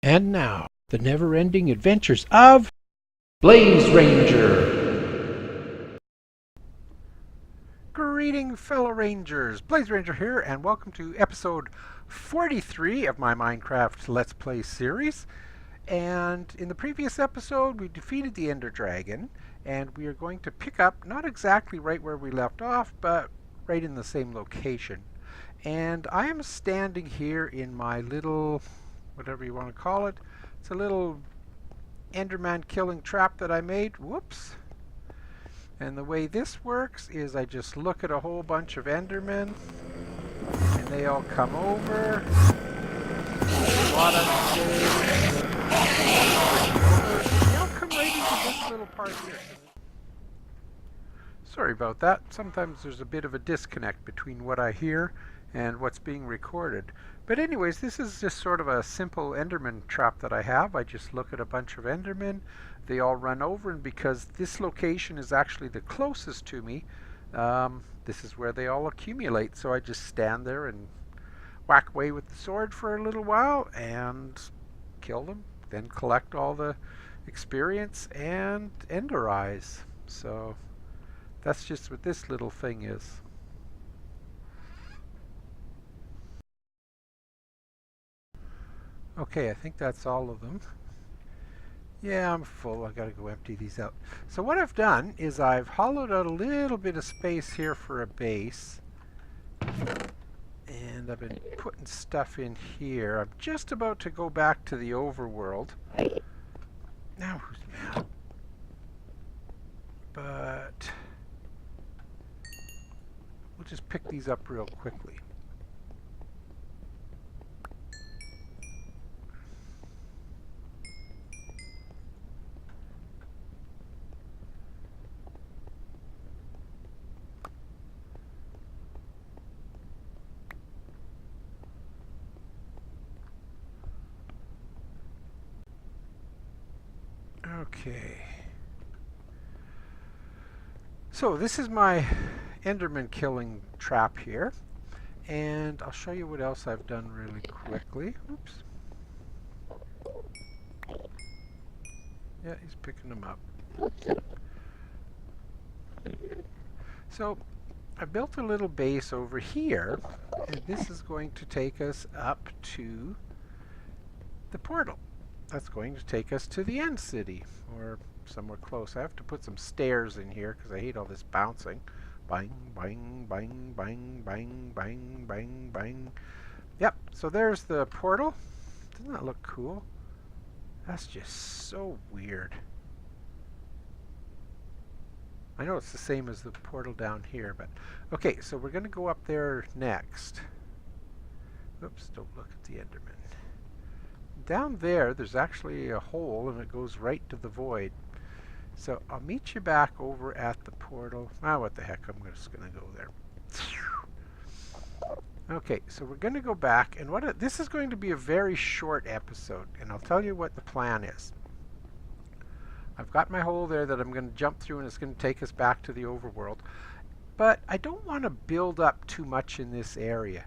And now, the never-ending adventures of Blaze Ranger! Greeting, fellow Rangers! Blaze Ranger here, and welcome to episode 43 of my Minecraft Let's Play series. And in the previous episode, we defeated the Ender Dragon, and we are going to pick up, not exactly right where we left off, but right in the same location. And I am standing here in my little, whatever you want to call it. It's a little Enderman killing trap that I made. Whoops. And the way this works is I just look at a whole bunch of Endermen, and they all come over. What I say, they'll come right into this little part here. Sorry about that. Sometimes there's a bit of a disconnect between what I hear and what's being recorded. But anyways, this is just sort of a simple Enderman trap that I have. I just look at a bunch of Endermen. They all run over, and because this location is actually the closest to me, this is where they all accumulate. So I just stand there and whack away with the sword for a little while and kill them, then collect all the experience and Ender Eyes. So that's just what this little thing is. Okay, I think that's all of them. Yeah, I'm full. I gotta go empty these out. So what I've done is I've hollowed out a little bit of space here for a base. And I've been putting stuff in here. I'm just about to go back to the overworld. Now who's mad? But we'll just pick these up real quickly. Okay. So this is my Enderman killing trap here. And I'll show you what else I've done really quickly. Oops. Yeah, he's picking them up. So I built a little base over here, and this is going to take us up to the portal. That's going to take us to the end city, or somewhere close. I have to put some stairs in here because I hate all this bouncing. Bang, bang, bang, bang, bang, bang, bang, bang. Yep, so there's the portal. Doesn't that look cool? That's just so weird. I know it's the same as the portal down here, but okay, so we're going to go up there next. Oops, don't look at the Enderman. Down there, there's actually a hole, and it goes right to the void. So I'll meet you back over at the portal. Ah, what the heck, I'm just going to go there. Okay, so we're going to go back, and this is going to be a very short episode, and I'll tell you what the plan is. I've got my hole there that I'm going to jump through, and it's going to take us back to the overworld. But I don't want to build up too much in this area,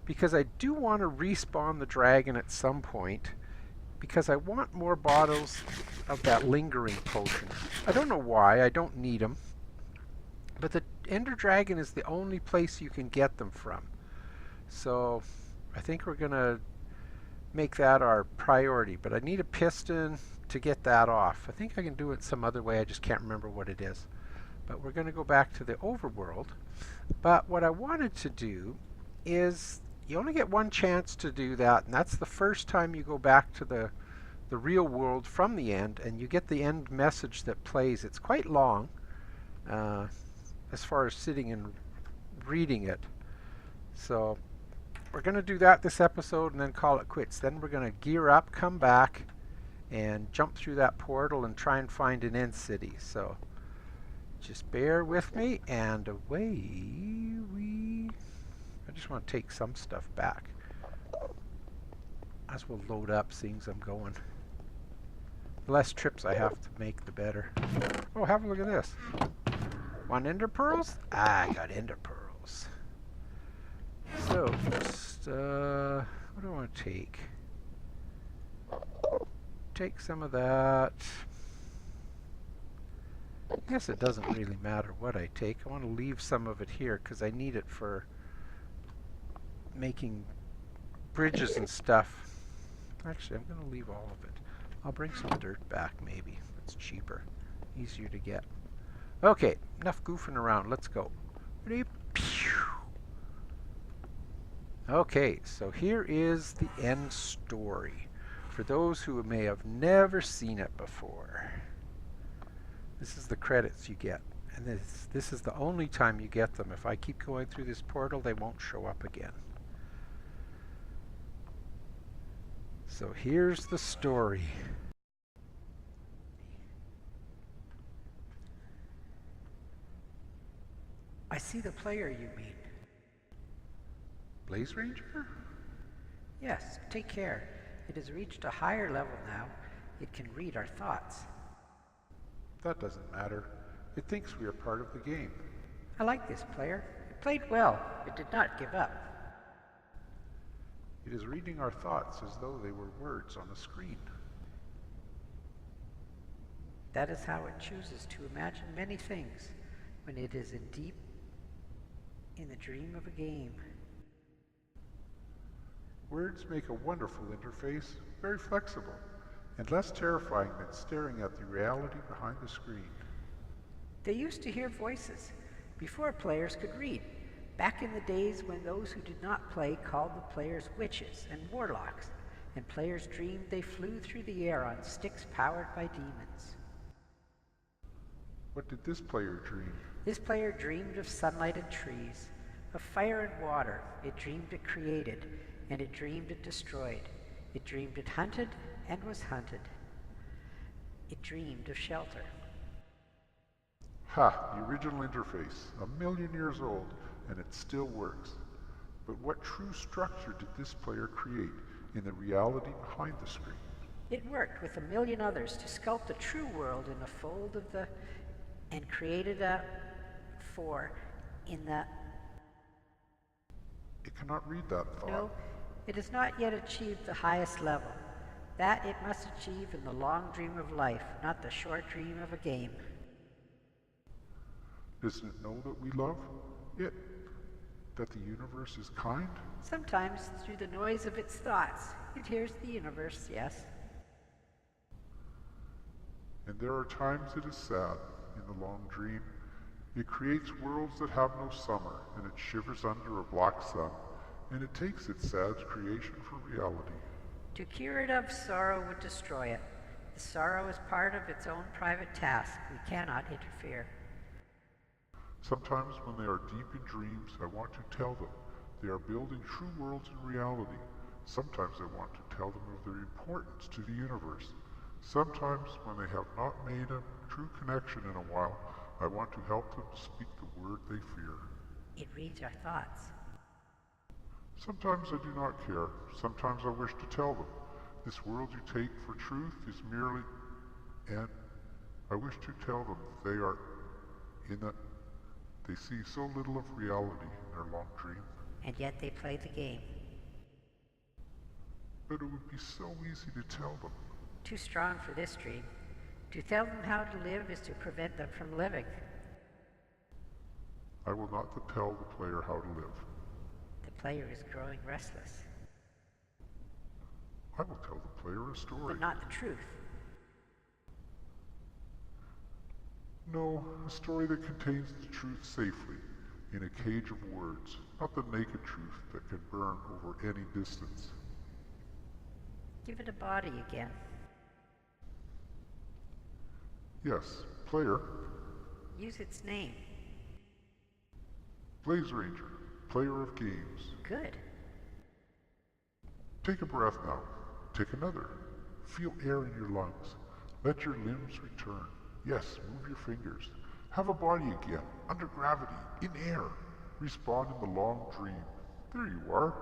because I do want to respawn the dragon at some point, because I want more bottles of that lingering potion. I don't know why, I don't need them, but the Ender Dragon is the only place you can get them from. So I think we're going to make that our priority, but I need a piston to get that off. I think I can do it some other way, I just can't remember what it is. But we're going to go back to the overworld. But what I wanted to do is, you only get one chance to do that, and that's the first time you go back to the real world from the end, and you get the end message that plays. It's quite long as far as sitting and reading it. So we're going to do that this episode and then call it quits. Then we're going to gear up, come back, and jump through that portal and try and find an end city. So just bear with me, and away we... I just want to take some stuff back. As we'll load up, seeing as I'm going. The less trips I have to make, the better. Oh, have a look at this. Want ender pearls? I got ender pearls. So, just, what do I want to take? take some of that. I guess it doesn't really matter what I take. I want to leave some of it here because I need it for making bridges and stuff. Actually, I'm going to leave all of it. I'll bring some dirt back maybe. It's cheaper, easier to get. Okay, enough goofing around. Let's go. Ready? Pew! Okay, so here is the end story. For those who may have never seen it before. This is the credits you get. And this is the only time you get them. If I keep going through this portal, they won't show up again. So here's the story. I see the player you mean. Blaze Ranger? Yes, take care. It has reached a higher level now. It can read our thoughts. That doesn't matter. It thinks we are part of the game. I like this player. It played well. It did not give up. It is reading our thoughts as though they were words on a screen. That is how it chooses to imagine many things when it is deep in the dream of a game. Words make a wonderful interface, very flexible, and less terrifying than staring at the reality behind the screen. They used to hear voices before players could read, back in the days when those who did not play called the players witches and warlocks, and players dreamed they flew through the air on sticks powered by demons. What did this player dream? This player dreamed of sunlight and trees, of fire and water. It dreamed it created, and it dreamed it destroyed. It dreamed it hunted and was hunted. It dreamed of shelter. Ha! The original interface, 1,000,000 years old, and it still works. But what true structure did this player create in the reality behind the screen? It worked with 1,000,000 others to sculpt a true world in a fold of the, and created a for in the. It cannot read that thought. No, it has not yet achieved the highest level. That it must achieve in the long dream of life, not the short dream of a game. Doesn't it know that we love it? That the universe is kind? Sometimes, through the noise of its thoughts, it hears the universe, yes. And there are times it is sad in the long dream. It creates worlds that have no summer, and it shivers under a black sun, and it takes its sad creation for reality. To cure it of sorrow would destroy it. The sorrow is part of its own private task. We cannot interfere. Sometimes when they are deep in dreams, I want to tell them they are building true worlds in reality. Sometimes I want to tell them of their importance to the universe. Sometimes when they have not made a true connection in a while, I want to help them speak the word they fear. It reads our thoughts. Sometimes I do not care. Sometimes I wish to tell them, this world you take for truth is merely, and I wish to tell them they are in that they see so little of reality in their long dream. And yet they play the game. But it would be so easy to tell them. Too strong for this dream. To tell them how to live is to prevent them from living. I will not tell the player how to live. The player is growing restless. I will tell the player a story. But not the truth. No, a story that contains the truth safely, in a cage of words, not the naked truth that can burn over any distance. Give it a body again. Yes, player. Use its name. Blaze Ranger, player of games. Good. Take a breath now. Take another. Feel air in your lungs. Let your limbs return. Yes, move your fingers. Have a body again, under gravity, in air. Respawn in the long dream. There you are.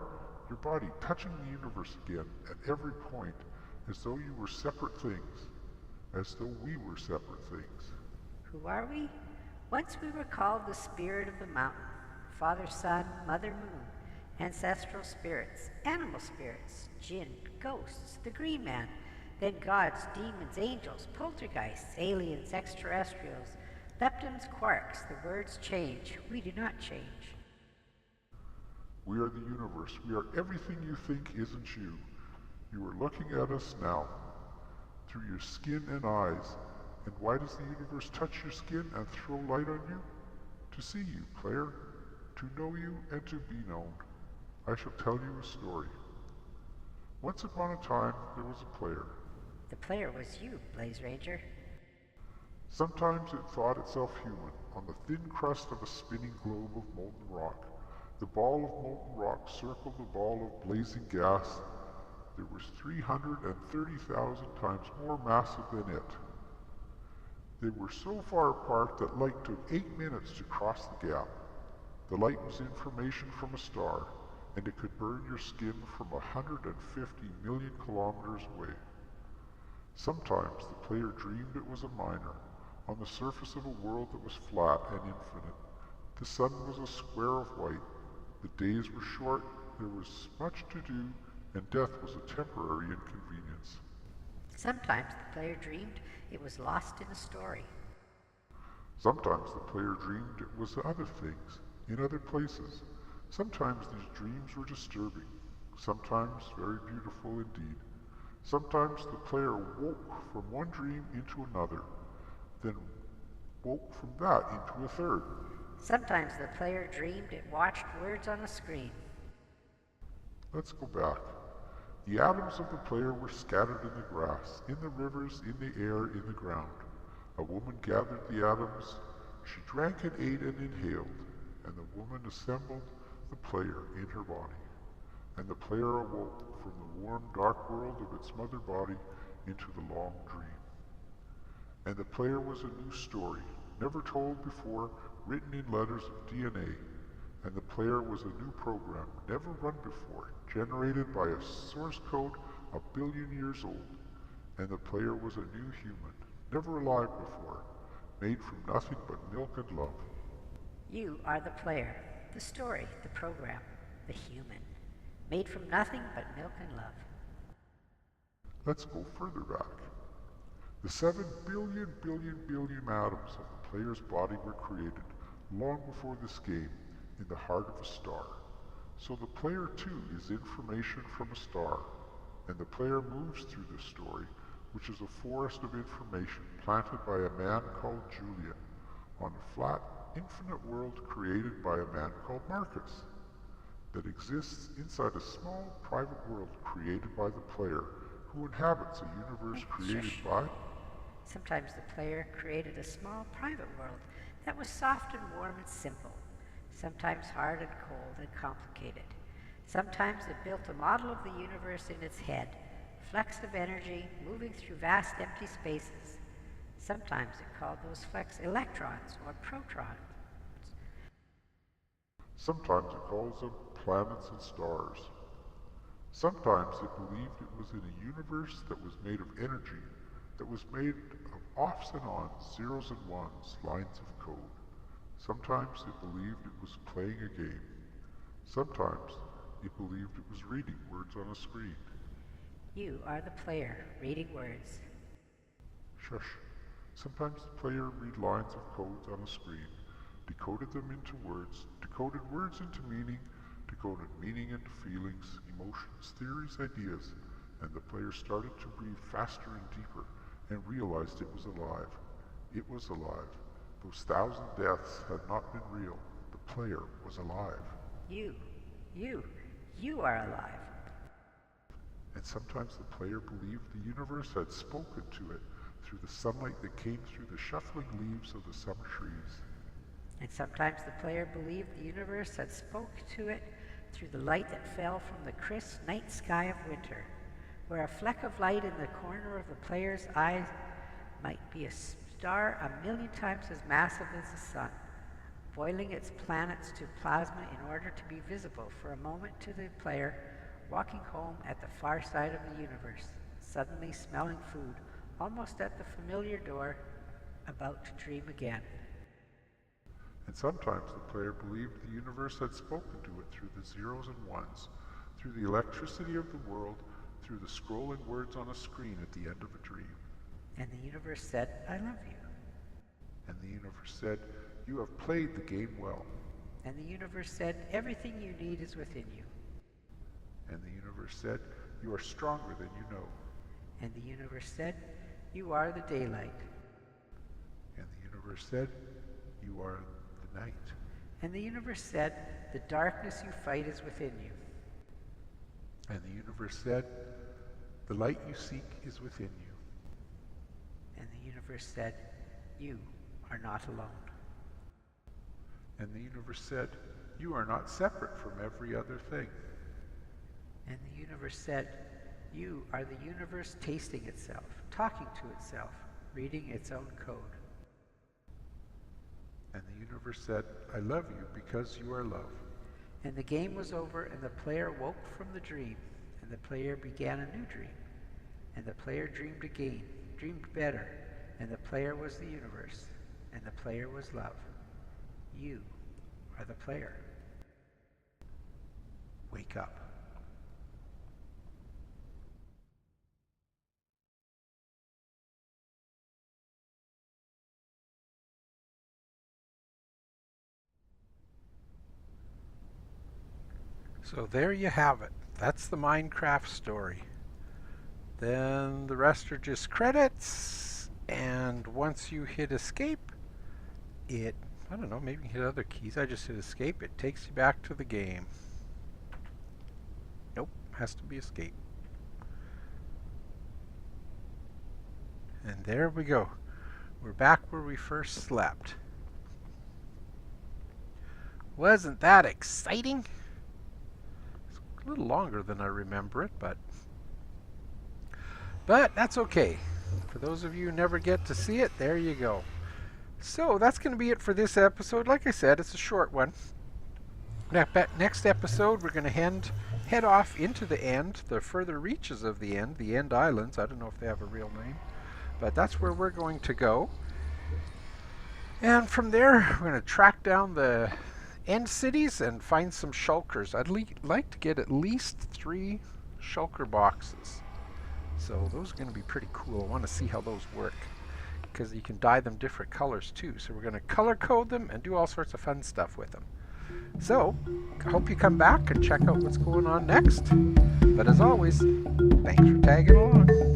Your body touching the universe again at every point, as though you were separate things. As though we were separate things. Who are we? Once we were called the spirit of the mountain, Father Sun, Mother Moon, ancestral spirits, animal spirits, jinn, ghosts, the green man, Then gods, demons, angels, poltergeists, aliens, extraterrestrials, leptons, quarks, the words change. We do not change. We are the universe. We are everything you think isn't you. You are looking at us now, through your skin and eyes. And why does the universe touch your skin and throw light on you? To see you, player, to know you and to be known. I shall tell you a story. Once upon a time, there was a player. The player was you, Blaze Ranger. Sometimes it thought itself human, on the thin crust of a spinning globe of molten rock. The ball of molten rock circled the ball of blazing gas. There was 330,000 times more massive than it. They were so far apart that light took 8 minutes to cross the gap. The light was information from a star, and it could burn your skin from 150 million kilometers away. Sometimes the player dreamed it was a miner, on the surface of a world that was flat and infinite. The sun was a square of white. The days were short, there was much to do, and death was a temporary inconvenience. Sometimes the player dreamed it was lost in a story. Sometimes the player dreamed it was other things, in other places. Sometimes these dreams were disturbing, sometimes very beautiful indeed. Sometimes the player woke from one dream into another, then woke from that into a third. Sometimes the player dreamed it watched words on a screen. Let's go back. The atoms of the player were scattered in the grass, in the rivers, in the air, in the ground. A woman gathered the atoms. She drank and ate and inhaled, and the woman assembled the player in her body. And the player awoke from the warm, dark world of its mother body into the long dream. And the player was a new story, never told before, written in letters of DNA. And the player was a new program, never run before, generated by a source code 1 billion years old. And the player was a new human, never alive before, made from nothing but milk and love. You are the player, the story, the program, the human, made from nothing but milk and love. Let's go further back. The 7 billion atoms of the player's body were created long before this game, in the heart of a star. So the player too is information from a star, and the player moves through this story, which is a forest of information planted by a man called Julian, on a flat, infinite world created by a man called Marcus, that exists inside a small private world created by the player, who inhabits a universe created by... Sometimes the player created a small private world that was soft and warm and simple, sometimes hard and cold and complicated. Sometimes it built a model of the universe in its head, flecks of energy moving through vast empty spaces. Sometimes it called those flecks electrons or protons. Sometimes it calls them planets and stars. Sometimes it believed it was in a universe that was made of energy, that was made of offs and ons, zeros and ones, lines of code. Sometimes it believed it was playing a game. Sometimes it believed it was reading words on a screen. You are the player, reading words. Shush. Sometimes the player read lines of codes on a screen, decoded them into words, decoded words into meaning, decoded meaning into feelings, emotions, theories, ideas, and the player started to breathe faster and deeper and realized it was alive. It was alive. Those 1,000 deaths had not been real. The player was alive. You are alive. And sometimes the player believed the universe had spoken to it through the sunlight that came through the shuffling leaves of the summer trees. And sometimes the player believed the universe had spoke to it through the light that fell from the crisp night sky of winter, where a fleck of light in the corner of the player's eye might be a star 1,000,000 times as massive as the sun, boiling its planets to plasma in order to be visible for a moment to the player walking home at the far side of the universe, suddenly smelling food, almost at the familiar door, about to dream again. And sometimes the player believed the universe had spoken to it through the zeros and ones, through the electricity of the world, through the scrolling words on a screen at the end of a dream. And the universe said, I love you. And the universe said, you have played the game well. And the universe said, everything you need is within you. And the universe said, you are stronger than you know. And the universe said, you are the daylight. And the universe said, you are the night. And the universe said, the darkness you fight is within you. And the universe said, the light you seek is within you. And the universe said, you are not alone. And the universe said, you are not separate from every other thing. And the universe said, you are the universe tasting itself, talking to itself, reading its own code. And the universe said, I love you because you are love. And the game was over, and the player woke from the dream, and the player began a new dream. And the player dreamed again, dreamed better, and the player was the universe, and the player was love. You are the player. Wake up. So there you have it. That's the Minecraft story. Then the rest are just credits, and once you hit escape, I don't know, maybe you can hit other keys. I just hit escape. It takes you back to the game. Nope, has to be escape. And there we go. We're back where we first slept. Wasn't that exciting? A little longer than I remember it, but that's okay. For those of you who never get to see it, there you go. So that's going to be it for this episode. Like I said, it's a short one. Next episode, we're going to head off into the end, the further reaches of the End Islands. I don't know if they have a real name, but that's where we're going to go. And from there, we're going to track down the end cities and find some shulkers. I'd like to get at least 3 shulker boxes. So those are going to be pretty cool. I want to see how those work, because you can dye them different colors too. So we're going to color code them and do all sorts of fun stuff with them. So I hope you come back and check out what's going on next. But as always, thanks for tagging along.